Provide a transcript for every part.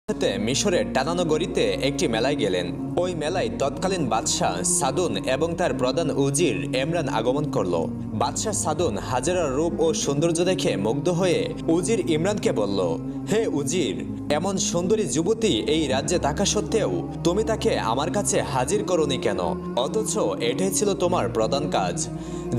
মিশরের টানানো গড়িতে একটি মেলায় গেলেন। ওই মেলায় তৎকালীন বাদশাহ সাদুন এবং তার প্রধান উজির এমরান আগমন করল। বাদশাহ সাদুন হাজারার রূপ ও সৌন্দর্য দেখে মুগ্ধ হয়ে উজির ইমরানকে বলল, হে উজির, এমন সুন্দরী যুবতী এই রাজ্যে থাকা সত্ত্বেও তুমি তাকে আমার কাছে হাজির করোনি কেন? অথচ এটাই ছিল তোমার প্রধান কাজ।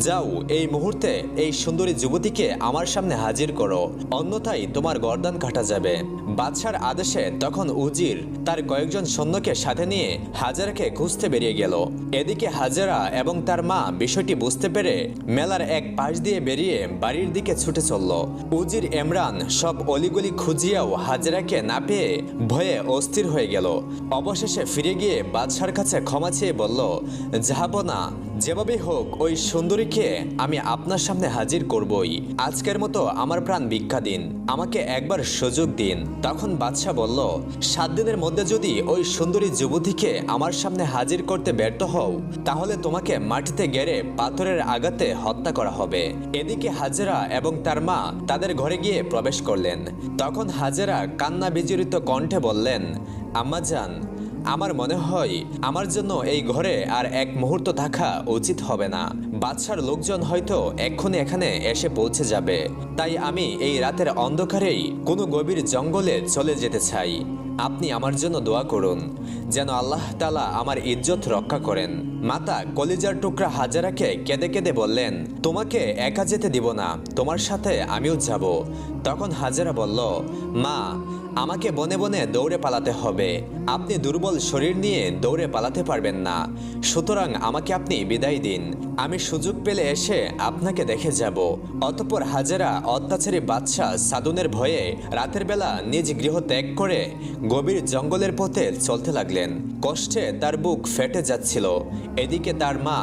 যাও, এই মুহূর্তে এই সুন্দরী যুবতীকে আমার সামনে হাজির করো, অন্যথায় তোমার গর্দান কাটা যাবে। বাদশার আদেশে তখন উজির তার কয়েকজন সৈন্যকে সাথে নিয়ে হাজারাকে খুঁজতে বেরিয়ে গেল। এদিকে হাজারা এবং তার মা বিষয়টি বুঝতে পেরে মেলার এক পাশ দিয়ে বেরিয়ে বাড়ির দিকে ছুটে চলল। উজির এমরান সব অলিগলি খুঁজিয়াও হাজারাকে না পেয়ে ভয়ে অস্থির হয়ে গেল। অবশেষে ফিরে গিয়ে বাদশার কাছে ক্ষমা চেয়ে বলল, জাহাপনা, যেভাবেই হোক ওই সুন্দরীকে আমি আপনার সামনে হাজির করবই। আজকের মতো আমার প্রাণ ভিক্ষা দিন, আমাকে একবার সুযোগ দিন। তখন বাদশাহ বলল, 7 দিনের মধ্যে যদি ওই সুন্দরী যুবতীকে আমার সামনে হাজির করতে ব্যর্থ হও, তাহলে তোমাকে মাটিতে গেড়ে পাথরের আঘাতে হত্যা করা হবে। এদিকে হাজেরা এবং তার মা তাদের ঘরে গিয়ে প্রবেশ করলেন। তখন হাজেরা কান্না বিজড়িত কণ্ঠে বললেন, আম্মাজান, আমার মনে হয় আমার জন্য এই ঘরে আর এক মুহূর্ত থাকা উচিত হবে না। বাদশার লোকজন হয়তো এক্ষুনি এখানে এসে পৌঁছে যাবে, তাই আমি এই রাতের অন্ধকারেই কোনো গভীর জঙ্গলে চলে যেতে চাই। আপনি আমার জন্য দোয়া করুন, যেন আল্লাহ তাআলা আমার ইজ্জত রক্ষা করেন। মাতা কলিজার টুকরা হাজারাকে কেঁদে কেঁদে বললেন, তোমাকে একা যেতে দিব না, তোমার সাথে আমিও যাব। তখন হাজারা বলল, মা, আমাকে বনে বনে দৌড়ে পালাতে হবে, আপনি দুর্বল শরীর নিয়ে দৌড়ে পালাতে পারবেন না, সুতরাং আমাকে আপনি বিদায় দিন, আমি সুযোগ পেলে এসে আপনাকে দেখে যাব। অতঃপর হাজারা অত্যাচারী বাদশাহ সাদুনের ভয়ে রাতের বেলা নিজ গৃহ ত্যাগ করে গভীর জঙ্গলের পথে চলতে লাগলেন। কষ্টে তার বুক ফেটে যাচ্ছিল। এদিকে তার মা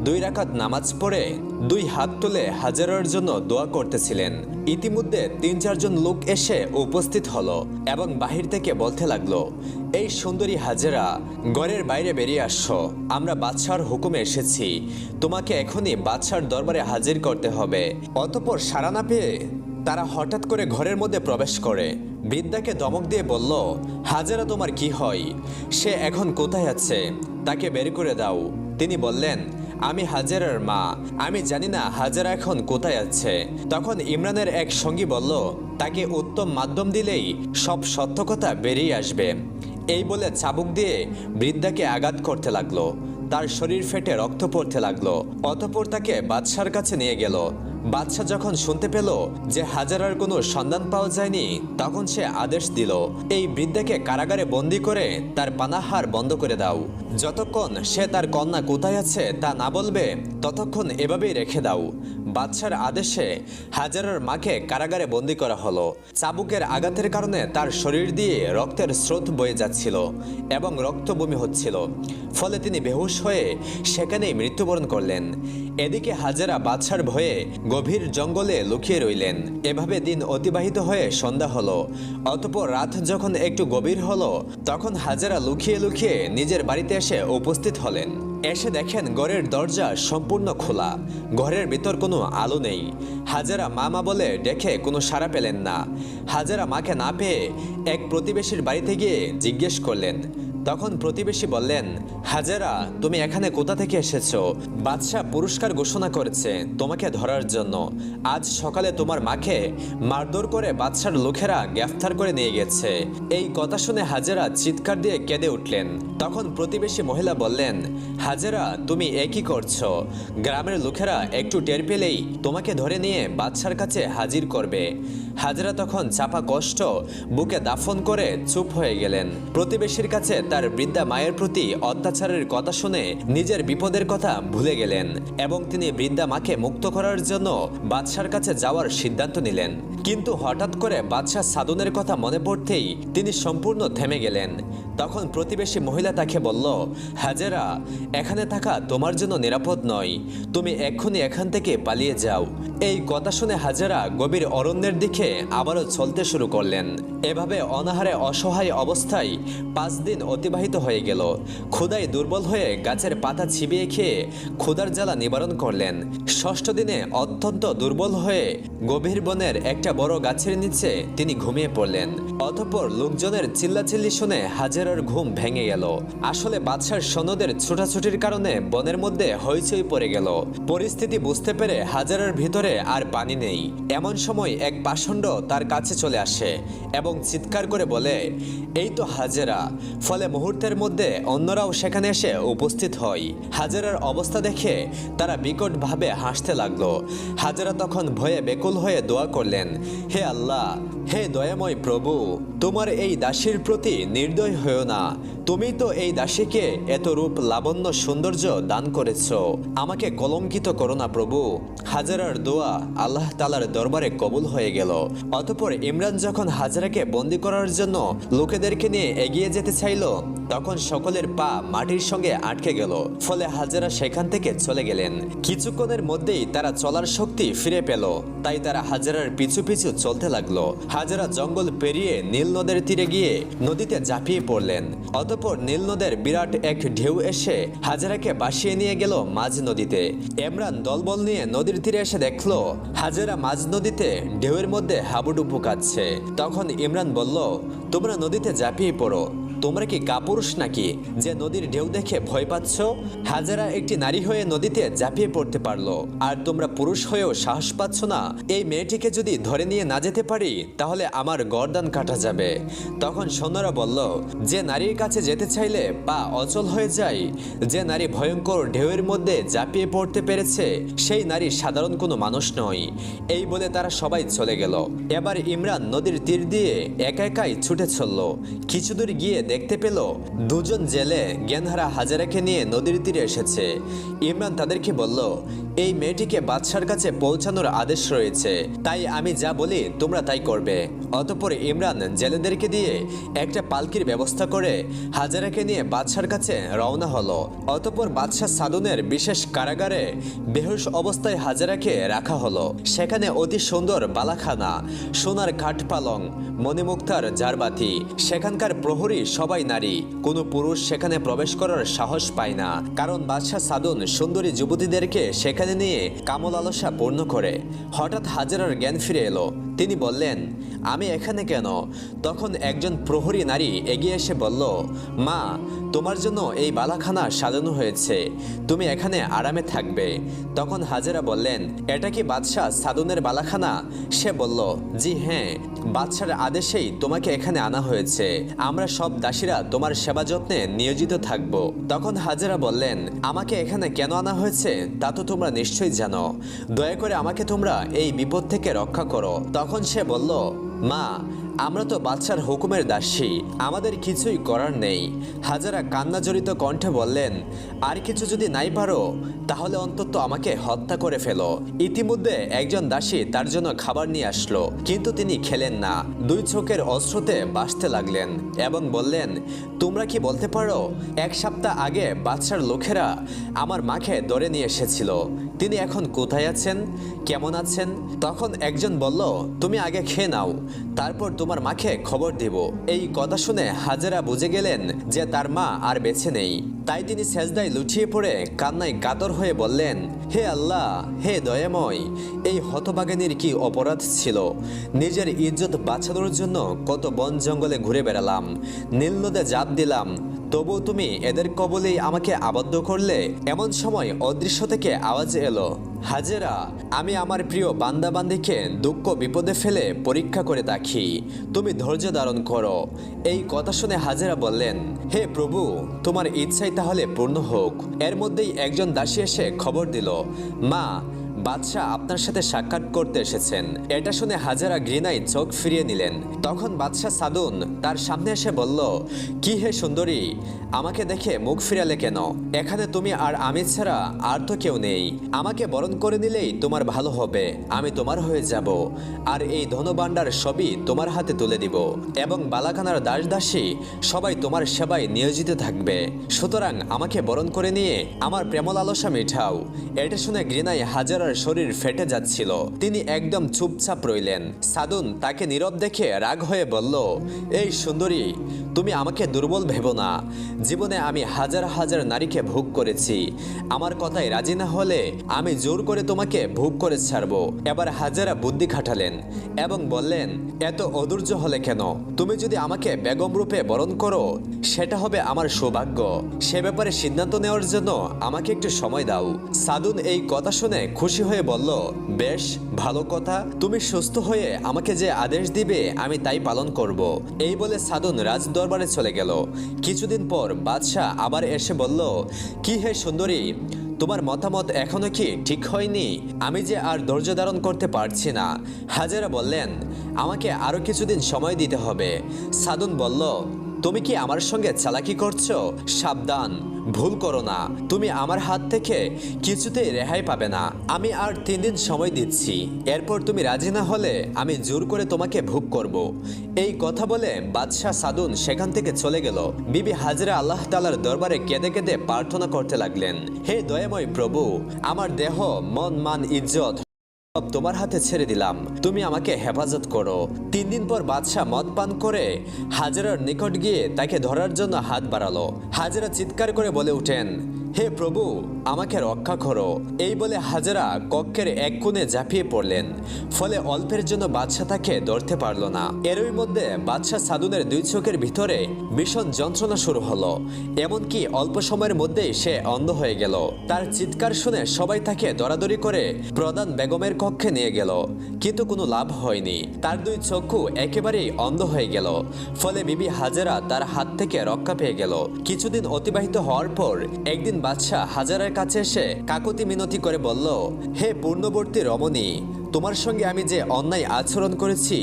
2 রাকাত নামাজ পড়ে 2 হাত তুলে হাজারার জন্য দোয়া করতেছিলেন। ইতিমধ্যে 3-4 জন লোক এসে উপস্থিত হলো এবং বাহির থেকে বলতে লাগলো, এই সুন্দরী হাজেরা, ঘরের বাইরে বেরিয়ে আসছো, আমরা বাদশার হুকুমে এসেছি, তোমাকে এখনই বাদশার দরবারে হাজির করতে হবে। অতঃপর সাড়া না পেয়ে তারা হঠাৎ করে ঘরের মধ্যে প্রবেশ করে বৃদ্ধাকে ধমক দিয়ে বলল, হাজেরা, তোমার কি হয়? সে এখন কোথায় আছে? তাকে বের করে দাও। তিনি বললেন, আমি হাজেরার মা, আমি জানি না হাজেরা এখন কোথায় আছে। তখন ইমরানের এক সঙ্গী বলল, তাকে উত্তম মাধ্যম দিলেই সব সত্য কথা বেরিয়ে আসবে। এই বলে চাবুক দিয়ে বৃদ্ধাকে আঘাত করতে লাগলো। তার শরীর ফেটে রক্ত পড়তে লাগলো। অতঃপর তাকে বাদশার কাছে নিয়ে গেল। বাদশাহ যখন শুনতে পেল যে হাজারার কোনো সন্ধান পাওয়া যায়নি, তখন সে আদেশ দিল, এই বৃদ্ধাকে কারাগারে বন্দি করে তার পানাহার বন্ধ করে দাও। যতক্ষণ সে তার কন্যা কোথায় আছে তা না বলবে, ততক্ষণ এভাবেই রেখে দাও। বাদশার আদেশে হাজারার মাকে কারাগারে বন্দি করা হলো। চাবুকের আঘাতের কারণে তার শরীর দিয়ে রক্তের স্রোত বয়ে যাচ্ছিল এবং রক্তবমি হচ্ছিল, ফলে তিনি বেহুশ হয়ে সেখানেই মৃত্যুবরণ করলেন। এদিকে হাজারা বাদশার ভয়ে গভীর জঙ্গলে লুকিয়ে রইলেন। এভাবে দিন অতিবাহিত হয়ে সন্ধ্যা হলো। অতঃপর রাত যখন একটু গভীর হলো, তখন হাজারা লুকিয়ে লুকিয়ে নিজের বাড়িতে এসে উপস্থিত হলেন। এসে দেখেন ঘরের দরজা সম্পূর্ণ খোলা, ঘরের ভিতর কোনো আলো নেই। হাজারা মা বলে ডেকে কোনো সাড়া পেলেন না। হাজারা মাকে না পেয়ে এক প্রতিবেশীর বাড়িতে গিয়ে জিজ্ঞেস করলেন। তখন প্রতিবেশী বললেন, হাজারা, তুমি এখানে কোথা থেকে এসেছো? বাদশাহ পুরস্কার ঘোষণা করেছে তোমাকে ধরার জন্য। আজ সকালে তোমার মাকে মারধর করে বাদশার লোকেরা গ্রেফতার করে নিয়ে গেছে। এই কথা শুনে হাজারা চিৎকার দিয়ে কেঁদে উঠলেন। তখন প্রতিবেশী মহিলা বললেন, হাজারা, তুমি একই করছো? গ্রামের লোকেরা একটু টের পেলেই তোমাকে ধরে নিয়ে বাদশার কাছে হাজির করবে। হাজারা তখন চাপা কষ্ট বুকে দাফন করে চুপ হয়ে গেলেন। প্রতিবেশীর কাছে তার বৃদ্ধা মায়ের প্রতি অত্যাচারের কথা শুনে নিজের বিপদের কথা ভুলে গেলেন এবং তিনি বৃদ্ধা মাকে মুক্ত করার জন্য বাদশার কাছে যাওয়ার সিদ্ধান্ত নিলেন। কিন্তু হঠাৎ করে বাদশাহ সাদুনের কথা মনে পড়তেই তিনি সম্পূর্ণ থেমে গেলেন। তখন প্রতিবেশী মহিলা তাকে বলল, হাজারা, এখানে থাকা তোমার জন্য নিরাপদ নয়, তুমি এক্ষুনি এখান থেকে পালিয়ে যাও। এই কথা শুনে হাজারা গভীর অরণ্যের দিকে রেখে আবারও চলতে শুরু করলেন। এভাবে অনাহারে অসহায় অবস্থায় 5 দিন অতিবাহিত হয়ে গেল। ক্ষুধায় দুর্বল হয়ে গাছের পাতা চিবিয়ে খেয়ে ক্ষুধার জ্বালা নিবারণ করলেন। 6ষ্ঠ দিনে অত্যন্ত দুর্বল হয়ে গভীর বনের একটা বড় গাছের নিচে তিনি ঘুমিয়ে পড়লেন। অতঃপর লোকজনের চিল্লাচিল্লি শুনে হাজেরার ঘুম ভেঙে গেল। আসলে বাদশার সৈন্যদের ছোটাছুটির কারণে বনের মধ্যে হইচই পড়ে গেল। পরিস্থিতি বুঝতে পেরে হাজেরার ভিতরে আর পানি নেই। এমন সময় এক পাষণ্ড তার কাছে চলে আসে এবং চিৎকার করে বলে, এই তো হাজেরা। ফলে মুহূর্তের মধ্যে অন্যরাও সেখানে এসে উপস্থিত হয়। হাজেরার অবস্থা দেখে তারা বিকটভাবে হাসতে লাগলো। হাজেরা তখন ভয়ে বেকুল হয়ে দোয়া করলেন, হে আল্লাহ, হে দয়াময় প্রভু, তোমার এই দাসীর প্রতি নির্দয় হয়েও না। তুমি তো এই দাসীকে এত রূপ লাবণ্য সৌন্দর্য দান করেছ, আমাকে কলঙ্কিত করো না প্রভু। হাজেরার দোয়া আল্লাহ তাআলার দরবারে কবুল হয়ে গেল। অতঃপর ইমরান যখন হাজেরাকে বন্দী করার জন্য লোকেদেরকে নিয়ে এগিয়ে যেতে চাইল, তখন সকলের পা মাটির সঙ্গে আটকে গেল। ফলে হাজেরা সেখান থেকে চলে গেলেন। কিছুক্ষণের মধ্যেই তারা চলার শক্তি ফিরে পেল। তাই তারা হাজেরার পিছু পিছু চলতে লাগলো। হাজেরা জঙ্গল পেরিয়ে নীল নদের তীরে গিয়ে নদীতে ঝাঁপিয়ে পড়লেন। অতঃপর নীল নদের বিরাট এক ঢেউ এসে হাজেরাকে ভাসিয়ে নিয়ে গেল মাঝ নদীতে। ইমরান দলবল নিয়ে নদীর তীরে এসে দেখলো হাজেরা মাঝ নদীতে ঢেউয়ের মধ্যে হাবুডুবু কাঁদছে। তখন ইমরান বলল, তোমরা নদীতে ঝাঁপিয়ে পড়ো। তোমরা কি কাপুরুষ নাকি যে নদীর ঢেউ দেখে ভয় পাচ্ছ? হাজেরা একটি নারী হয়ে নদীতে ঝাঁপিয়ে পড়তে পারলো, আর তোমরা পুরুষ হয়েও সাহস পাচ্ছ না? এই মেয়েটিকে যদি ধরে নিয়ে না যেতে পারি তাহলে আমার গর্দান কাটা যাবে। তখন সৈন্যরা বলল, যে নারীর কাছে যেতে চাইলে পা অচল হয়ে যায়, যে নারী ভয়ঙ্কর ঢেউয়ের মধ্যে ঝাঁপিয়ে পড়তে পেরেছে, সেই নারী সাধারণ কোনো মানুষ নয়। এই বলে তারা সবাই চলে গেল। এবার ইমরান নদীর তীর দিয়ে একা একাই ছুটে চলল। কিছুদূর গিয়ে দেখতে পেল দুজন জেলে জ্ঞানহারা হাজেরাকে নিয়ে নদীর তীরে এসেছে। ইমরান তাদেরকে বলল, এই মেয়েটিকে বাদশার কাছে পৌঁছানোর আদেশ রয়েছে, তাই আমি যা বলি তোমরা তাই করবে। অতঃপর ইমরান জেলেদেরকে দিয়ে একটা পালকির ব্যবস্থা করে হাজেরাকে নিয়ে বাদশার কাছে রওনা হলো। অতঃপর বাদশাহ সাদুনের বিশেষ কারাগারে বেহুশ অবস্থায় হাজেরাকে রাখা হলো। সেখানে অতি সুন্দর বালাখানা, সোনার কাঠ পালং, মণিমুক্তার জারবাতি। সেখানকার প্রহরী সবাই নারী, কোনো পুরুষ সেখানে প্রবেশ করার সাহস পায় না, কারণ বাদশাহ সাদুন সুন্দরী যুবতীদেরকে সেখানে নিয়ে কামল আলসা পূর্ণ করে। হঠাৎ হাজেরার জ্ঞান ফিরে এলো। তিনি বললেন, আমি এখানে কেন? তখন একজন প্রহরী নারী এগিয়ে এসে বলল, মা, তোমার জন্য এই বালাখানা সাজানো হয়েছে, তুমি এখানে আরামে থাকবে। তখন হাজেরা বললেন, এটা কি বাদশাহ সাদুনের বালাখানা? সে বলল, জি হ্যাঁ, বাদশার আদেশেই তোমাকে এখানে আনা হয়েছে। আমরা সব দাসীরা তোমার সেবা যত্নে নিয়োজিত থাকব। তখন হাজেরা বললেন, আমাকে এখানে কেন আনা হয়েছে তা তো তোমরা নিশ্চয়ই জানো। দয়া করে আমাকে তোমরা এই বিপদ থেকে রক্ষা করো। তখন সে বলল, মা, আমরা তো বাদশার হুকুমের দাসী, আমাদের কিছুই করার নেই। হাজেরা কান্নাজড়িত কণ্ঠে বললেন, আর কিছু যদি নাই পারো তাহলে অন্তত আমাকে হত্যা করে ফেলো। ইতিমধ্যে একজন দাসী তার জন্য খাবার নিয়ে আসলো, কিন্তু তিনি খেলেন না। 2 চোখের অশ্রুতে বাসতে লাগলেন এবং বললেন, তোমরা কি বলতে পারো 1 সপ্তাহ আগে বাদশার লোকেরা আমার মাকে ধরে নিয়ে এসেছিল, তিনি এখন কোথায় আছেন, কেমন আছেন? তখন একজন বলল, তুমি আগে খেয়ে নাও, তারপর তোমার মাকে খবর দেব। এই কথা শুনে হাজেরা বুঝে গেলেন যে তার মা আর বেঁচে নেই। তাই তিনি সেজদায় লুটিয়ে পড়ে কান্নায় কাতর হয়ে বললেন, হে আল্লাহ, হে দয়াময়, এই হতভাগিনীর কি অপরাধ ছিল? নিজের ইজ্জত বাঁচানোর জন্য কত বন জঙ্গলে ঘুরে বেড়ালাম, নীল নদে জাপ দিলাম, তবুও তুমি এদের কবলেই আমাকে আবদ্ধ করলে। এমন সময় অদৃশ্য থেকে আওয়াজ এলো, হাজেরা, আমি আমার প্রিয় বান্দাবান্দিকে দুঃখ বিপদে ফেলে পরীক্ষা করে দেখি, তুমি ধৈর্য ধারণ করো। এই কথা শুনে হাজেরা বললেন, হে প্রভু, তোমার ইচ্ছাই তাহলে পূর্ণ হোক। এর মধ্যেই একজন দাসী এসে খবর দিল, মা, বাদশাহ আপনার সাথে সাক্ষাৎ করতে এসেছেন। এটা শুনে হাজেরা ঘৃণায় চোখ ফিরিয়ে নিলেন। তখন বাদশাহ সাদুন তার সামনে এসে বলল, কি হে সুন্দরী, আমাকে দেখে মুখ ফিরালে কেন? এখানে তুমি আর আমি ছাড়া আর তো কেউ নেই। আমাকে বরণ করে নিলেই তোমার ভালো হবে, আমি তোমার হয়ে যাব, আর এই ধনভাণ্ডার সবই তোমার হাতে তুলে দিব, এবং বালাখানার দাস দাসী সবাই তোমার সেবায় নিয়োজিত থাকবে। সুতরাং আমাকে বরণ করে নিয়ে আমার প্রেম লালসা মেটাও। এটা শুনে ঘৃণায় হাজেরার বাদশার শরীর ফেটে যাচ্ছিল। তিনি একদম চুপচাপ রইলেন। সাদুন তাকে নীরব দেখে রাগ হয়ে বলল, এই সুন্দরী, তুমি আমাকে দুর্বল ভেবো না। জীবনে আমি হাজার হাজার নারীকে ভোগ করেছি। আমার কথায় রাজি না হলে আমি জোর করে তোমাকে ভোগ করে ছাড়বো। এবার হাজারা বুদ্ধি খাটালেন এবং বললেন, এত অধৈর্য হলে কেন? তুমি যদি আমাকে বেগম রূপে বরণ করো সেটা হবে আমার সৌভাগ্য। সে ব্যাপারে সিদ্ধান্ত নেওয়ার জন্য আমাকে একটু সময় দাও। সাদুন এই কথা শুনে খুশি হয়ে বলল, বেশ ভালো কথা, তুমি সুস্থ হয়ে আমাকে যে আদেশ দিবে আমি তাই পালন করব। এই বলে সাদুন রাজ দরবারে চলে গেল। কিছুদিন পর বাদশাহ আবার এসে বলল, কি হে সুন্দরী, তোমার মতামত এখনো কি ঠিক হয়নি? আমি যে আর ধৈর্য ধারণ করতে পারছি না। হাজেরা বললেন, আমাকে আরো কিছুদিন সময় দিতে হবে। সাদুন বলল, তুমি কি আমার সঙ্গে চালাকি করছো? সাবধান, ভুল করো না। তুমি আমার হাত থেকে কিছুতেই রেহাই পাবে না। আমি আর 3 দিন সময় দিচ্ছি। এরপর তুমি রাজি না হলে আমি জোর করে তোমাকে ভোগ করব। এই কথা বলে বাদশাহ সাদুন সেখান থেকে চলে গেল। বিবি হাজরা আল্লাহ তাআলার দরবারে কেঁদে কেঁদে প্রার্থনা করতে লাগলেন, হে দয়াময় প্রভু, আমার দেহ, মন, মান, ইজ্জত সব তোমার হাতে ছেড়ে দিলাম। তুমি আমাকে হেফাজত করো। 3 দিন পর বাদশাহ মদ পান করে হাজরার নিকট গিয়ে তাকে ধরার জন্য হাত বাড়ালো। হাজরা চিৎকার করে বলে উঠেন, হে প্রভু, আমাকে রক্ষা করো। এই বলে হাজরা কক্ষের এক কোণে ঝাঁপিয়ে পড়লেন। ফলে অল্পের জন্য বাদশাহ তাকে ধরতে পারল না। এরই মধ্যে বাদশাহ সাদুনের 2 চোখের ভিতরে ভীষণ যন্ত্রণা শুরু হলো। এমনকি অল্প সময়ের মধ্যেই সে অন্ধ হয়ে গেল। তার চিৎকার শুনে সবাই তাকে দরাদরি করে প্রধান বেগমের কক্ষে নিয়ে গেল, কিন্তু কোনো লাভ হয়নি। তার 2 চক্ষু একেবারেই অন্ধ হয়ে গেল। ফলে বিবি হাজেরা তার হাত থেকে রক্ষা পেয়ে গেল। কিছুদিন অতিবাহিত হওয়ার পর একদিন বাদশাহ হাজারের কাছে এসে কাকুতি মিনতি করে বলল, হে পূর্ণবর্তী রমণী, তোমার সঙ্গে আমি যে অন্যায় আচরণ করেছি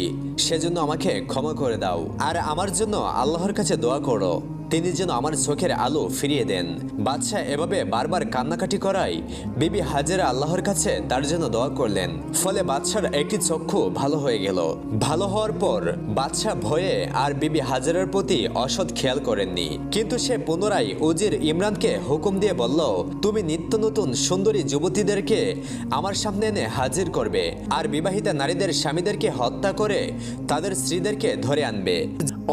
সেজন্য আমাকে ক্ষমা করে দাও, আর আমার জন্য আল্লাহর কাছে দোয়া করো, তিনি যেন আমার চোখের আলো ফিরিয়ে দেন। বাদশাহ এভাবে বারবার কান্নাকাটি করায় বিবি হাজেরা আল্লাহর কাছে তার জন্য দোয়া করলেন। ফলে বাদশার একটি চক্ষু ভালো হয়ে গেল। ভালো হওয়ার পর বাদশাহ ভয়ে আর বিবি হাজেরার প্রতি অসৎ খেয়াল করেননি। কিন্তু সে পুনরায় উজির ইমরানকে হুকুম দিয়ে বলল, তুমি নিত্য নতুন সুন্দরী যুবতীদেরকে আমার সামনে এনে হাজির করবে, আর বিবাহিতা নারীদের স্বামীদেরকে হত্যা করে তাদের স্ত্রীদেরকে ধরে আনবে।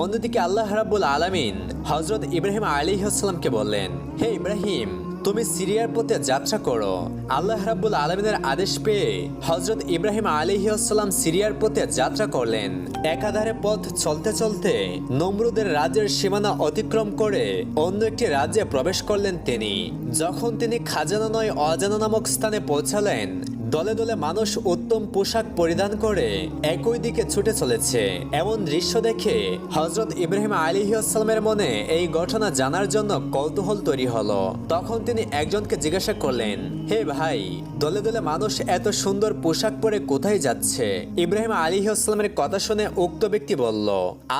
অন্যদিকে আল্লাহ রাব্বুল আলামিন হযরত ইব্রাহিম আলাইহিস সালামকে বললেন, হে ইব্রাহিম, তুমি সিরিয়ার পথে যাত্রা করো। আল্লাহ রাব্বুল আলামিনের আদেশ পেয়ে হযরত ইব্রাহিম আলাইহিস সালাম সিরিয়ার পথে যাত্রা করলেন। একাধারে পথ চলতে চলতে নমরুদের রাজ্যের সীমানা অতিক্রম করে অন্য একটি রাজ্যে প্রবেশ করলেন তিনি। যখন তিনি খাজানা নয় অজানা নামক স্থানে পৌঁছালেন, দলে দলে মানুষ উত্তম পোশাক পরিধান করে একই দিকে ছুটে চলেছে। এমন দৃশ্য দেখে হযরত ইব্রাহিম আলাইহিস সালামের মনে এই ঘটনা জানার জন্য কৌতূহল তৈরি হলো। তখন তিনি একজনকে জিজ্ঞাসা করলেন, হে ভাই, দলে দলে মানুষ এত সুন্দর পোশাক পরে কোথায় যাচ্ছে? ইব্রাহিম আলাইহিস সালামের কথা শুনে উক্ত ব্যক্তি বলল,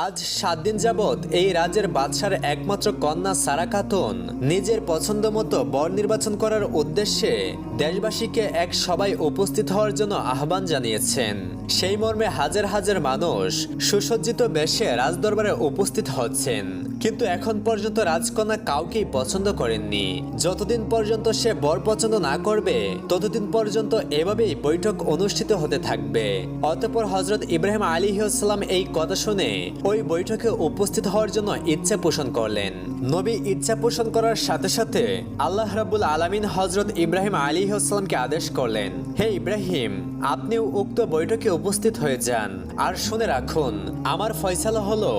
আজ 7 দিন যাবত এই রাজ্যের বাদশার একমাত্র কন্যা সারা খাতুন নিজের পছন্দ মতো বর নির্বাচন করার উদ্দেশ্যে দেশবাসীকে এক সভায় উপস্থিত হওয়ার জন্য আহ্বান জানিয়েছেন। সেই মর্মে হাজার হাজার মানুষ সুসজ্জিত বেশে রাজদরবারে উপস্থিত হচ্ছেন। কিন্তু এখন পর্যন্ত রাজকন্যা কাউকেই পছন্দ করেননি। যতদিন পর্যন্ত সে বর পছন্দ না করবে ততদিন পর্যন্ত এভাবেই বৈঠক অনুষ্ঠিত হতে থাকবে। অতঃপর হযরত ইব্রাহিম আলাইহিস সালাম এই কথা শুনে ওই বৈঠকে উপস্থিত হওয়ার জন্য ইচ্ছা পোষণ করলেন। নবী ইচ্ছা পোষণ করার সাথে সাথে আল্লাহ রাব্বুল আলামিন হযরত ইব্রাহিম আলাইহিস সালামকে আদেশ করলেন, হে ইব্রাহিম, আপনিও উক্ত বৈঠকে উপস্থিত হয়ে যান। আর শুনে রাখুন, আমার ফয়সালা হলো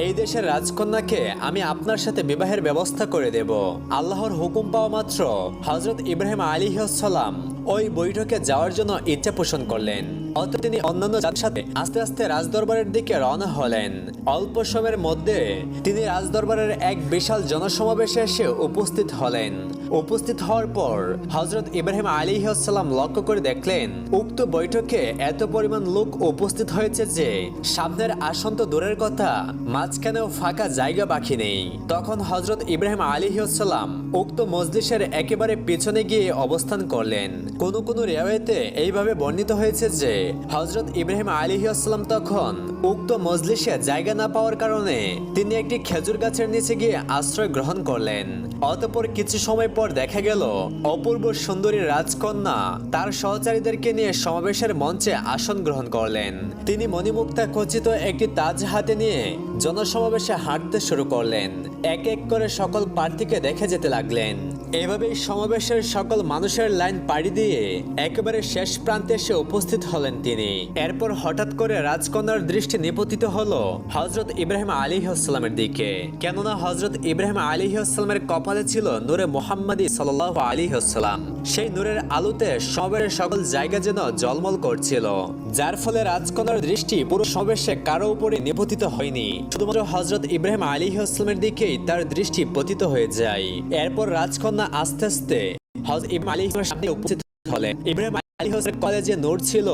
এই দেশের রাজকন্যাকে আমি আপনার সাথে বিবাহের ব্যবস্থা করে দেব। আল্লাহর হুকুম পাওয়া মাত্র হযরত ইব্রাহিম আলাইহিস সালাম ওই বৈঠকে যাওয়ার জন্য ইচ্ছা পোষণ করলেন। অতঃপর তিনি অন্যান্য জাতির সাথে আস্তে আস্তে রাজদরবারের দিকে রওনা হলেন। অল্প সময়ের মধ্যে তিনি রাজদরবারের এক বিশাল জনসমাবেশে এসে উপস্থিত হলেন। উপস্থিত হওয়ার পর হযরত ইব্রাহিম আলাইহিস সালাম লক্ষ্য করে দেখলেন উক্ত বৈঠকে এত পরিমাণ লোক উপস্থিত হয়েছে যে সামনের আসন তো দূরের কথা, মাঝখানেও ফাঁকা জায়গা বাকি নেই। তখন হযরত ইব্রাহিম আলাইহিস সালাম উক্ত মজলিসের একেবারে পিছনে গিয়ে অবস্থান করলেন। কোনো কোনো রিওয়ায়েতে এইভাবে বর্ণিত হয়েছে যে হযরত ইব্রাহিম আলাইহিস সালাম তখন উক্ত মজলিসে জায়গা না পাওয়ার কারণে তিনি একটি খেজুর গাছের নিচে গিয়ে আশ্রয় গ্রহণ করলেন। অতঃপর কিছু সময় পর দেখা গেল অপূর্ব সুন্দরী রাজকন্যা তার সহচারীদেরকে নিয়ে সমাবেশের মঞ্চে আসন গ্রহণ করলেন। তিনি মণিমুক্তা খচিত একটি তাজ হাতে নিয়ে জনসমাবেশে হাঁটতে শুরু করলেন। এক এক করে সকল প্রার্থীকে দেখে যেতে লাগলেন। এভাবেই সমাবেশের সকল মানুষের লাইন পাড়ি দিয়ে একেবারে শেষ প্রান্তে এসে উপস্থিত হলেন তিনি। এরপর হঠাৎ করে রাজকন্যার দৃষ্টি নিপতিত হলো হযরত ইব্রাহিম আলাইহিস সালামের দিকে। কেননা হযরত ইব্রাহিম আলাইহিস সালামের কপালে ছিল নূরে মুহাম্মাদি সাল্লাল্লাহু আলাইহি সাল্লাম। সেই নূরের আলোতে সমাবেশের সকল জায়গা যেন ঝলমল করছিল, যার ফলে রাজকন্যার দৃষ্টি পুরো সমাবেশে কারো উপরে নিপতিত হয়নি, শুধুমাত্র হযরত ইব্রাহিম আলাইহিস সালামের দিকেই তার দৃষ্টি পতিত হয়ে যায়। এরপর রাজকন্যা আস্তে আস্তে হযরত ইব্রাহিম আলাইহিস সালামের সামনে উপস্থিত হলেন। ইব্রাহিম আলাইহিস কলে যে নূর ছিল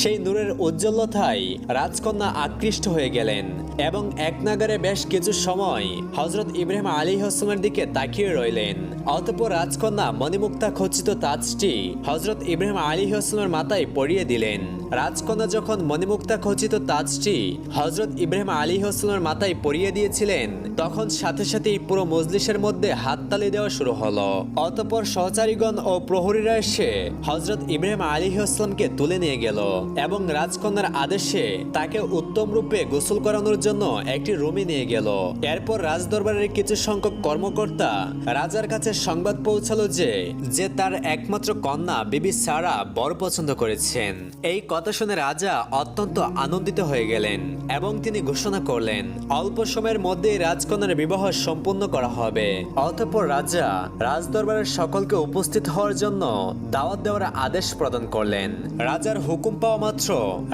সেই নূরের উজ্জ্বলতায় রাজকন্যা আকৃষ্ট হয়ে গেলেন এবং এক নাগারে বেশ কিছু সময় হযরত ইব্রাহিম আলাইহিস সালামের দিকে তাকিয়ে রইলেন। অতঃপর রাজকন্যা মণিমুক্তা খচিত তাজটি হযরত ইব্রাহিম আলাইহিস সালামের মাথায় পরিয়ে দিলেন। রাজকন্যা যখন মণিমুক্তা খচিত তাজটি হযরত ইব্রাহিম আলাইহিস সালামের মাথায় পরিয়ে দিয়েছিলেন তখন সাথে সাথেই পুরো মজলিসের মধ্যে হাততালি দেওয়া শুরু হলো। অতঃপর সহচারীগণ ও প্রহরীরা এসে হযরত ইব্রাহিম আলাইহিস সালামকে তুলে নিয়ে গেল এবং রাজকন্যার আদেশে তাকে উত্তম রূপে গোসল করানোর জন্য একটি রুমে নিয়ে গেল। এরপর রাজদরবারের কিছু সংখ্যক কর্মকর্তা রাজার কাছে সংবাদ পৌঁছালো যে তার একমাত্র কন্যা বিবি সারা বর পছন্দ করেছেন। এই কথা শুনে রাজা অত্যন্ত আনন্দিত হয়ে গেলেন এবং তিনি ঘোষণা করলেন অল্প সময়ের মধ্যেই রাজকন্যার বিবাহ সম্পূর্ণ করা হবে। অতঃপর রাজা রাজদরবারের সকলকে উপস্থিত হওয়ার জন্য দাওয়াত দেওয়ার আদেশ প্রদান করলেন। রাজার হুকুম পাওয়া মাত্র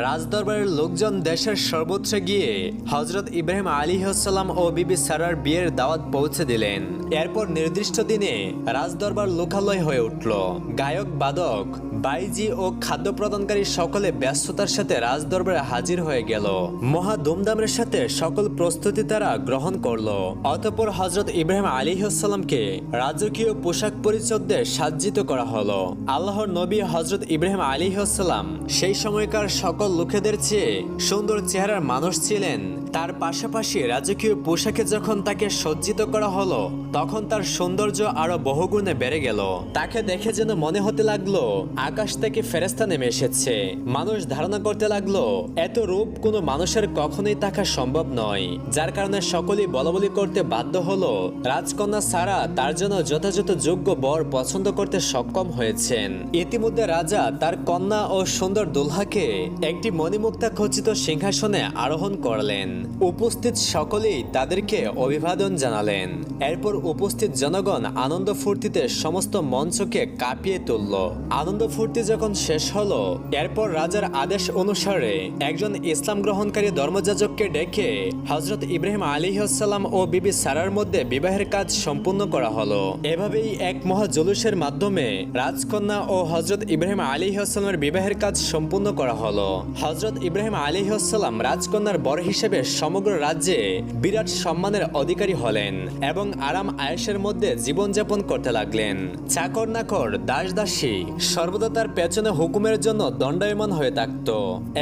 রাজদরবারের লোকজন দেশের সর্বত্রে গিয়ে হযরত ইব্রাহিম আলাইহিস সালাম ও বিবি সারার বিয়ের দাওয়াত পৌঁছে দিলেন। এরপর নির্দিষ্ট দিনে রাজদরবার লোকালয় হয়ে উঠল। গায়ক, বাদক, বাইজি ও খাদ্য প্রদানকারী সকলে ব্যস্ততার সাথে রাজদরবারে হাজির হয়ে গেল। মহা ধুমধামের সাথে সকল প্রস্তুতি তারা গ্রহণ করলো। অতঃপর হযরত ইব্রাহিম আলাইহিস সালামকে রাজকীয় পোশাক পরিচ্ছদে সজ্জিত করা হলো। আল্লাহর নবী হযরত ইব্রাহিম আলাইহিস সালাম সেই সময়কার সকল লোকেদের চেয়ে সুন্দর চেহারার মানুষ ছিলেন। তার পাশাপাশি রাজকীয় পোশাকে যখন তাকে সজ্জিত করা হলো তখন তার সৌন্দর্য আরো বহুগুণে বেড়ে গেল। তাকে দেখে যেন মনে হতে লাগলো আকাশ থেকে ফেরেশতা নেমে এসেছে। মানুষ ধারণা করতে লাগলো এত রূপ কোনো মানুষের কখনোই থাকা সম্ভব নয়, যার কারণে সকলেই বলাবলি করতে বাধ্য হলো রাজকন্যা সারা তার জন্য যথাযথ যোগ্য বর পছন্দ করতে সক্ষম হয়েছেন। ইতিমধ্যে রাজা তার কন্যা ও সুন্দর দুলহাকে একটি মণিমুক্তা খচিত সিংহাসনে আরোহণ করলেন। উপস্থিত সকলেই তাদেরকে অভিবাদন জানালেন। এরপর উপস্থিত জনগণ আনন্দ ফুর্তিতে সমস্ত মঞ্চকে কাঁপিয়ে তুলল। আনন্দ ফুর্তি যখন শেষ হলো এরপর রাজার আদেশ অনুসারে একজন ইসলাম গ্রহণকারী ধর্মযাজককে ডেকে হযরত ইব্রাহিম আলাইহিস সালাম ও বিবি সারার মধ্যে বিবাহের কাজ সম্পূর্ণ করা হলো। এভাবেই এক মহা জুলুসের মাধ্যমে রাজকন্যা ও হযরত ইব্রাহিম আলাইহিস সালামের বিবাহের কাজ সম্পূর্ণ করা হলো। হযরত ইব্রাহিম আলাইহিস সালাম রাজকন্যার বর হিসেবে সমগ্র রাজ্যে বিরাট সম্মানের অধিকারী হলেন এবং আরাম আয়েশের মধ্যে জীবনযাপন করতে লাগলেন। চাকর নাকর, দাস দাসী সর্বদা তার পেছনে হুকুমের জন্য দণ্ডায়মান হয়ে থাকত।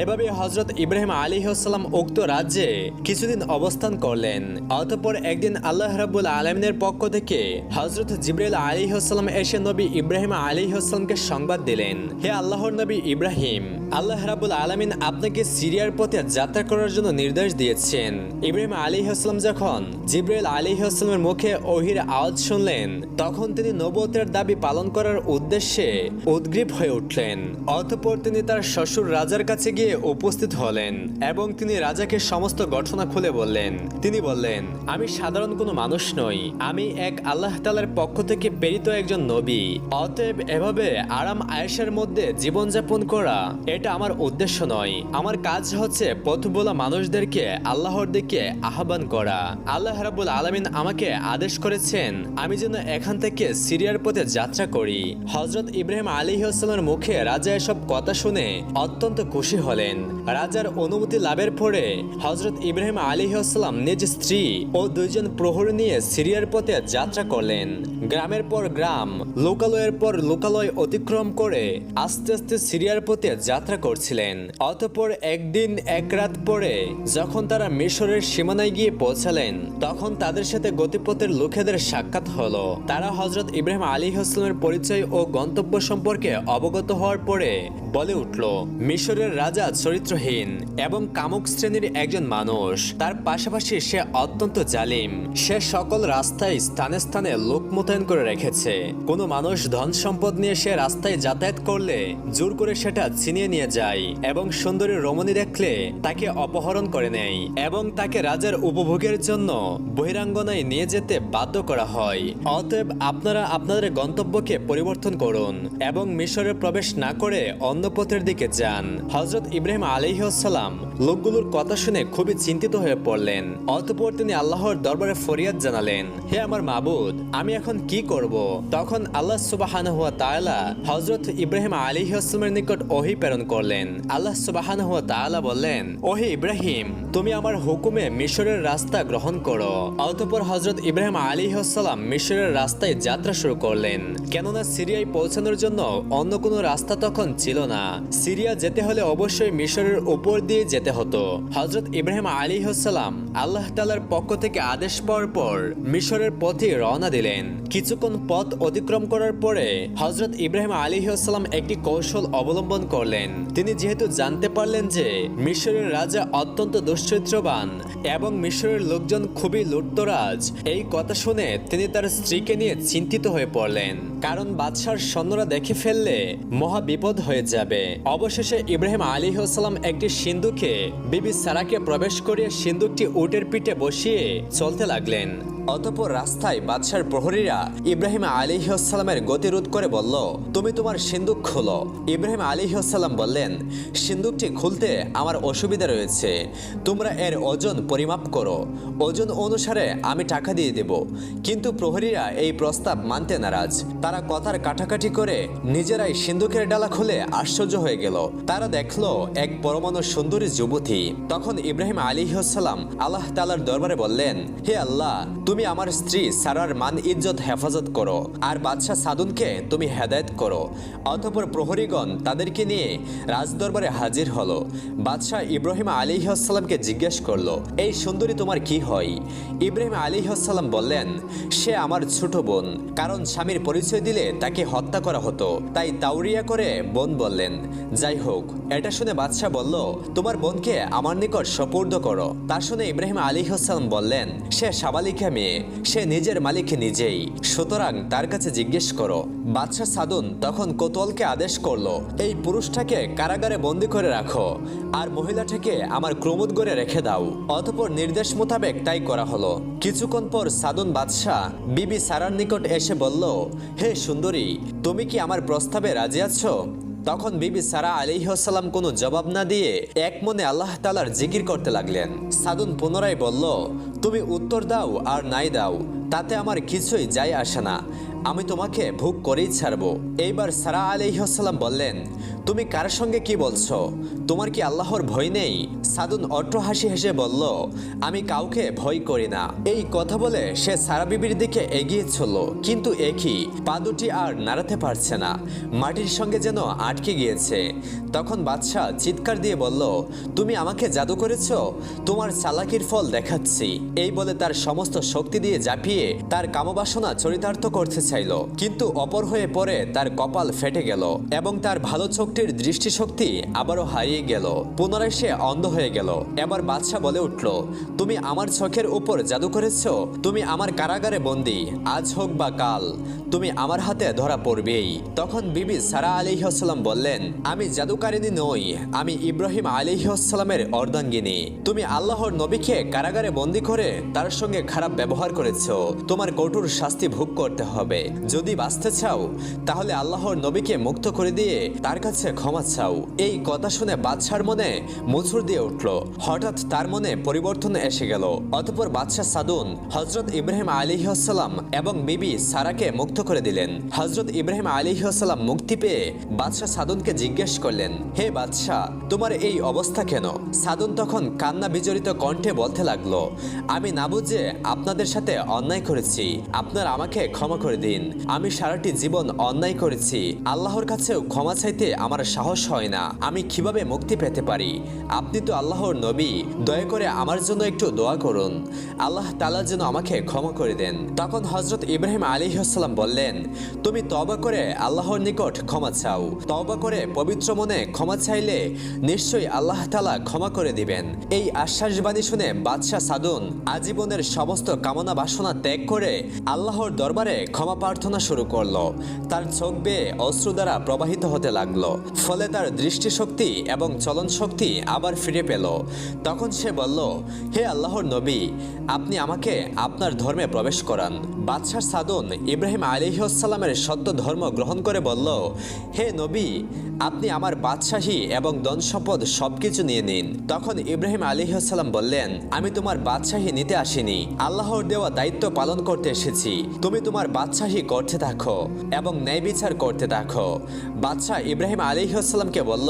এভাবে হযরত ইব্রাহিম আলাইহিস সালাম উক্ত রাজ্যে কিছুদিন অবস্থান করলেন। অতঃপর একদিন আল্লাহ রাব্বুল আলামিনের পক্ষ থেকে হযরত জিবরাইল আলাইহিস সালাম এসে নবী ইব্রাহিম আলাইহিস সালামকে সংবাদ দিলেন, হে আল্লাহর নবী ইব্রাহিম, আল্লাহ রাব্বুল আলামিন আপনাকে সিরিয়ার পথে যাত্রা করার জন্য নির্দেশ দিয়েছেন। ইব্রাহিম আলাইহিস সালাম যখন জিবরাইল আলাইহিস সালামের মুখে ওহীর আওয়াজ শুনলেন তখন তিনি নবুয়তের দাবি পালন করার উদ্দেশ্যে উদ্গ্রীব হয়ে উঠলেন। অতঃপর তিনি তার শ্বশুর রাজার কাছে গিয়ে উপস্থিত হলেন এবং তিনি রাজাকে সমস্ত ঘটনা খুলে বললেন। তিনি বললেন, আমি সাধারণ কোনো মানুষ নই, আমি এক আল্লাহ তাআলার পক্ষ থেকে প্রেরিত একজন নবী। অতএব এভাবে আরাম আয়েশের মধ্যে জীবনযাপন করা এটা আমার উদ্দেশ্য নয়। আমার কাজ হচ্ছে পথভোলা মানুষদেরকে আল্লাহর দিকে আহ্বান করা। আল্লাহ রাব্বুল আলামিন আমাকে আদেশ করেছেন আমি যেন এখান থেকে সিরিয়ার পথে যাত্রা করি। হযরত ইব্রাহিম আলাইহিসসালামের মুখে রাজা এসব কথা শুনে অত্যন্ত খুশি হলেন। রাজার অনুমতি লাভের পরে হযরত ইব্রাহিম আলাইহিসসালাম নিজ স্ত্রী ও 2 জন প্রহরী নিয়ে সিরিয়ার পথে যাত্রা করলেন। গ্রামের পর গ্রাম, লোকালয়ের পর লোকালয় অতিক্রম করে আস্তে আস্তে সিরিয়ার পথে যাত্রা করছিলেন। অতঃপর একদিন এক রাত পরে যখন তারা মিশরের সীমানায় গিয়ে পৌঁছালেন তখন তাদের সাথে গতিপথের লোকেদের সাক্ষাৎ হলো। তারা হযরত ইব্রাহিম আলাইহিসসালামের পরিচয় ও গন্তব্য সম্পর্কে অবগত হওয়ার পরে বলে উঠল, মিশরের রাজা চরিত্রহীন এবং কামুক শ্রেণীর একজন মানুষ। তার পাশাপাশি সে অত্যন্ত জালিম। সে সকল রাস্তায় স্থানে স্থানে লোক মোতায়েন করে রেখেছে। কোনো মানুষ ধন সম্পদ নিয়ে সে রাস্তায় যাতায়াত করলে জোর করে সেটা ছিনিয়ে নিয়ে যায় এবং সুন্দরী রমণী দেখলে তাকে অপহরণ করে নেয় এবং তাকে রাজার উপভোগের জন্য বহিরাঙ্গনায় নিয়ে যেতে বাধ্য করা হয়। অতএব আপনারা আপনাদের গন্তব্যকে পরিবর্তন করুন এবং মিশরে প্রবেশ না করে অন্য পথের দিকে যান। হযরত ইব্রাহিম আলাইহিসসালাম লোকগুলোর কথা শুনে খুবই চিন্তিত হয়ে পড়লেন। অতঃপর তিনি আল্লাহর দরবারে ফরিয়াদ জানালেন, হে আমার মাবুদ, আমি এখন কি করব? তখন আল্লাহ সুবহানাহু ওয়া তাআলা হযরত ইব্রাহিম আলাইহিসসালামের নিকট ওহী প্রেরণ করলেন। আল্লাহ সুবহানাহু ওয়া তাআলা বললেন, ওহে ইব্রাহিম, তুমি আমার হুকুমে মিশরের রাস্তা গ্রহণ করো। অতঃপর হযরত ইব্রাহিম আলাইহিসসালাম মিশরের রাস্তায় যাত্রা শুরু করলেন, কেননা সিরিয়ায় পৌঁছানোর জন্য অন্য কোনো রাস্তা তখন ছিল না। সিরিয়া যেতে হলে অবশ্যই মিশরের উপর দিয়ে যেতে হতো। হযরত ইব্রাহিম আলাইহিসসালাম আল্লাহ তাআলার পক্ষ থেকে আদেশ পাওয়ার পর মিশরের পথে রওনা দিলেন। কিছুক্ষণ পথ অতিক্রম করার পরে হযরত ইব্রাহিম আলাইহিসসালাম একটি কৌশল অবলম্বন করলেন। তিনি যেহেতু জানতে পারলেন যে মিশরের রাজা অত্যন্ত দুশ্চরিত্রবান এবং মিশরের লোকজন খুবই লুটতরাজ, এই কথা শুনে তিনি তার স্ত্রীকে নিয়ে চিন্তিত হয়ে পড়লেন, কারণ বাদশার সৈন্যরা দেখে ফেললে মহা বিপদ হয়ে যাবে। অবশেষে ইব্রাহিম আলাইহিসসালাম একটি সিন্ধুকে বিবি সারাকে প্রবেশ করিয়ে সিন্ধুকটি উটের পিঠে বসিয়ে চলতে লাগলেন। অতঃপর রাস্তায় বাদশার প্রহরীরা ইব্রাহিম আলাইহিসসালামের গতিরোধ করে বলল, তুমি তোমার সিন্দুক খোলো। ইব্রাহিম আলাইহিসসালাম বললেন, সিন্দুকটি খুলতে আমার অসুবিধা রয়েছে, তোমরা এর ওজন পরিমাপ করো, ওজন অনুসারে আমি টাকা দিয়ে দেব। কিন্তু প্রহরীরা এই প্রস্তাব মানতে নারাজ। তারা কথার কাটাকাটি করে নিজেরাই সিন্দুকের ডালা খুলে আশ্চর্য হয়ে গেল। তারা দেখলো এক পরমাণু সুন্দরী যুবতী। তখন ইব্রাহিম আলাইহিসসালাম আল্লাহ তাআলার দরবারে বললেন, হে আল্লাহ, তুমি আমার স্ত্রী সারার মান ইজ্জত হেফাজত করো আর বাদশাহ সাদুনকে তুমি হেদায়েত করো। অতঃপর প্রহরীগণ তাদেরকে নিয়ে রাজদরবারে হাজির হলো। বাদশাহ ইব্রাহিম আলাইহিসসালামকে জিজ্ঞেস করলো, এই সুন্দরী তোমার কি হয়? ইব্রাহিম আলাইহিসসালাম বললেন, সে আমার ছোট বোন, কারণ স্বামীর পরিচয় দিলে তাকে হত্যা করা হতো, তাই তাওরিয়া করে বোন বললেন। যাই হোক, এটা শুনে বাদশাহ বলল, তোমার বোনকে আমার নিকট সুপুর্দ করো। তা শুনে ইব্রাহিম আলাইহিসসালাম বললেন, সে সাবালিকা মেয়ে, সে নিজের মালিক নিজেই, সুতরাং তার কাছে জিজ্ঞেস করো। বাদশাহ সাদুন তখন কোতোয়ালকে আদেশ করলো, এই পুরুষটাকে কারাগারে বন্দী করে রাখো আর মহিলাটাকে আমার ক্রমোদ্গরে রেখে দাও। অতঃপর নির্দেশ মোতাবেক তাই করা হলো। কিছুক্ষণ পর সাদুন বাদশাহ বিবি সারার নিকট এসে বলল, হে সুন্দরী, তুমি কি আমার প্রস্তাবে রাজি আছো? তখন বিবি সারা আলাইহিসসালাম কোনো জবাব না দিয়ে এক মনে আল্লাহ তাআলার জিকির করতে লাগলেন। সাদুন পুনরায় বলল, তুমি উত্তর দাও আর নাই দাও, তাতে আমার কিছুই যায় আসে না, আমি তোমাকে ভোগ করেই ছাড়বো। এইবার সারা আলাইহিসসালাম বললেন, তুমি কার সঙ্গে কি বলছো? তোমার কি আল্লাহর ভয় নেই? সাদুন অট্ট হাসি হেসে বলল, আমি কাউকে ভয় করি না। এই কথা বলে সে সারা বিবির দিকে এগিয়ে চলল, কিন্তু একই পা দুটি আর নাড়াতে পারছে না, মাটির সঙ্গে যেন আটকে গিয়েছে। তখন বাদশাহ চিৎকার দিয়ে বলল, তুমি আমাকে জাদু করেছো, তোমার চালাকির ফল দেখাচ্ছি। এই বলে তার সমস্ত শক্তি দিয়ে ঝাঁপিয়ে তার কামবাসনা চরিতার্থ করতে চাইল, কিন্তু অপর হয়ে পড়ে তার কপাল ফেটে গেল এবং তার ভালো চোখটির দৃষ্টিশক্তি আবারও হারিয়ে গেল। পুনরায় সে অন্ধ হয়ে গেল। এবার বাদশাহ বলে উঠল, তুমি আমার চোখের উপর জাদু করেছো, তুমি আমার কারাগারে বন্দী, আজ হোক বা কাল তুমি আমার হাতে ধরা পড়বেই। তখন বিবি সারা আলাইহিসসালাম বললেন, আমি জাদুকারিনী নই, আমি ইব্রাহিম আলাইহিসসালামের অর্ধাঙ্গিনী। তুমি আল্লাহর নবীকে কারাগারে বন্দী করে তার সঙ্গে খারাপ ব্যবহার করেছো, তোমার কঠোর শাস্তি ভোগ করতে হবে। যদি বাঁচতে চাও তাহলে আল্লাহর নবীকে মুক্ত করে দিয়ে তার কাছে ক্ষমা চাও। এই কথা শুনে বাদশার মনে মুচুর দিয়ে উঠল। হঠাৎ তার মনে পরিবর্তন এসে গেল। অতঃপর বাদশাহ সাদুন হযরত ইব্রাহিম আলাইহিসসালাম এবং বিবি সারাকে মুক্ত করে দিলেন। হযরত ইব্রাহিম আলাইহিসসালাম মুক্তি পেয়ে বাদশাহ সাদুনকে জিজ্ঞেস করলেন, হে বাদশাহ, তোমার এই অবস্থা কেন? সাদুন তখন কান্না বিজড়িত কণ্ঠে বলতে লাগলো, আমি না বুঝে আপনাদের সাথে অন্যায় করেছি, আপনারা আমাকে ক্ষমা করে দিন। আমি সারাটি জীবন অন্যায় করেছি, আল্লাহর কাছেও ক্ষমা চাইতে আমার সাহস হয় না। আমি কিভাবে মুক্তি পেতে পারি? আপনি তো আল্লাহর নবী, দয়া করে আমার জন্য একটু দোয়া করুন, আল্লাহ তাআলা যেন আমাকে ক্ষমা করে দেন। তখন হযরত ইব্রাহিম আলাইহিসসালাম বললেন, তুমি তওবা করে আল্লাহর নিকট ক্ষমা চাও। তওবা করে পবিত্র মনে ক্ষমা চাইলে নিশ্চয়ই আল্লাহ তাআলা ক্ষমা করে দিবেন। এই আশ্বাসবাণী শুনে বাদশাহ সাদুন আজীবনের সমস্ত কামনা বাসনা ত্যাগ করে আল্লাহর দরবারে ক্ষমা প্রার্থনা শুরু করলো। তার চোখ বেয়ে অশ্রু দ্বারা প্রবাহিত হতে লাগলো, ফলে তার দৃষ্টিশক্তি এবং চলন শক্তি আবার ফিরে পেল। তখন সে বলল, হে আল্লাহর নবী, আপনি আমাকে আপনার ধর্মে প্রবেশ করান। বাদশাহ সাদুন ইব্রাহিম আলাইহিসসালামের সত্য ধর্ম গ্রহণ করে বলল, হে নবী, আপনি আমার বাদশাহী এবং ধন সম্পদ সবকিছু নিয়ে নিন। তখন ইব্রাহিম আলাইহিসসালাম বললেন, আমি তোমার বাদশাহী নিতে আসিনি, আল্লাহর দেওয়া দায়িত্ব পালন করতে এসেছি। তুমি তোমার বাদশাহী করতে থাকো এবং ন্যায় বিচার করতে থাকো। বাদশাহ ইব্রাহিম আলাইহিসসালামকে বলল,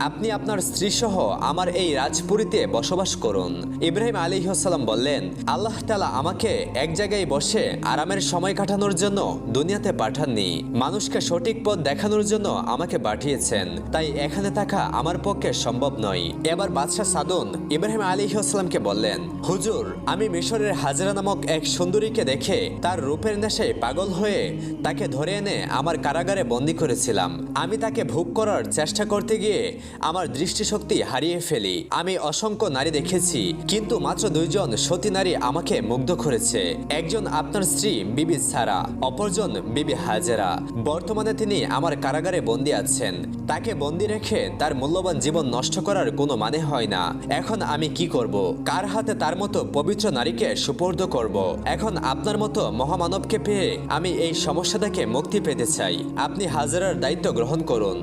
আপনি আপনার স্ত্রী সহ আমার এই রাজপুরীতে বসবাস করুন। ইব্রাহিম আলাইহিসসালাম বললেন, আল্লাহ তাআলা আমাকে এক জায়গায় বসে আরামের সময় কাটানোর জন্য দুনিয়াতে পাঠাননি, মানুষকে সঠিক পথ দেখানোর জন্য আমাকে পাঠিয়েছেন, তাই এখানে থাকা আমার পক্ষে সম্ভব নয়। এবার বাদশাহ সাদুন ইব্রাহিম আলাইহিসসালামকে বললেন, হুজুর, আমি মিশরের হাজেরা নামক এক সুন্দরীকে দেখে তার রূপের নেশায় পাগল হয়ে তাকে ধরে এনে আমার কারাগারে বন্দী করেছিলাম। আমি তাকে ভোগ করার চেষ্টা করতে গিয়ে আমার দৃষ্টিশক্তি হারিয়ে ফেলি। আমি অসংখ্য নারী দেখেছি, কিন্তু মাত্র দুইজন সতী নারী আমাকে মুগ্ধ করেছে। একজন আপনার স্ত্রী বিবি সারা, অপরজন বিবি হাজেরা। বর্তমানে তিনি আমার কারাগারে বন্দী আছেন। তাকে বন্দী রেখে তার মূল্যবান জীবন নষ্ট করার কোনো মানে হয় না। এখন আমি কি করব? কার হাতে তার মতো পবিত্র নারীকে সুপর্দ করব? এখন আপনার মতো মহামানবকে পেয়ে আমি এই সমস্যা থেকে মুক্তি পেতে চাই। আপনি হাজেরার দায়িত্ব গ্রহণ করুন।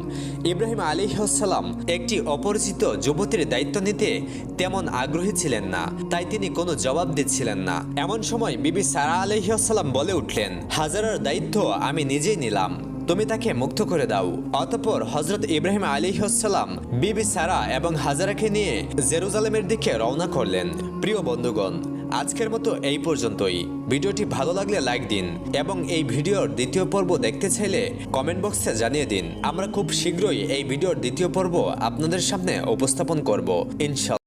ইব্রাহিম আলাইহিসসালাম একটি অপরিচিত যুবতীর দায়িত্ব নিতে তেমন আগ্রহী ছিলেন না, তাই তিনি কোনো জবাব দিচ্ছিলেন না। এমন সময় বিবি সারা আলাইহিসসালাম বলে উঠলেন, হাজেরার দায়িত্ব আমি নিজেই নিলাম, তুমি তাকে মুক্ত করে দাও। অতঃপর হযরত ইব্রাহিম আলাইহিসসালাম বিবি সারা এবং হাজেরাকে নিয়ে জেরুজালেমের দিকে রওনা করলেন। প্রিয় বন্ধুগণ, আজকের মতো এই পর্যন্তই। ভিডিওটি ভালো লাগলে লাইক দিন এবং এই ভিডিওর দ্বিতীয় পর্ব দেখতে চাইলে কমেন্ট বক্সে জানিয়ে দিন। আমরা খুব শীঘ্রই এই ভিডিওর দ্বিতীয় পর্ব আপনাদের সামনে উপস্থাপন করব ইনশাআল্লাহ।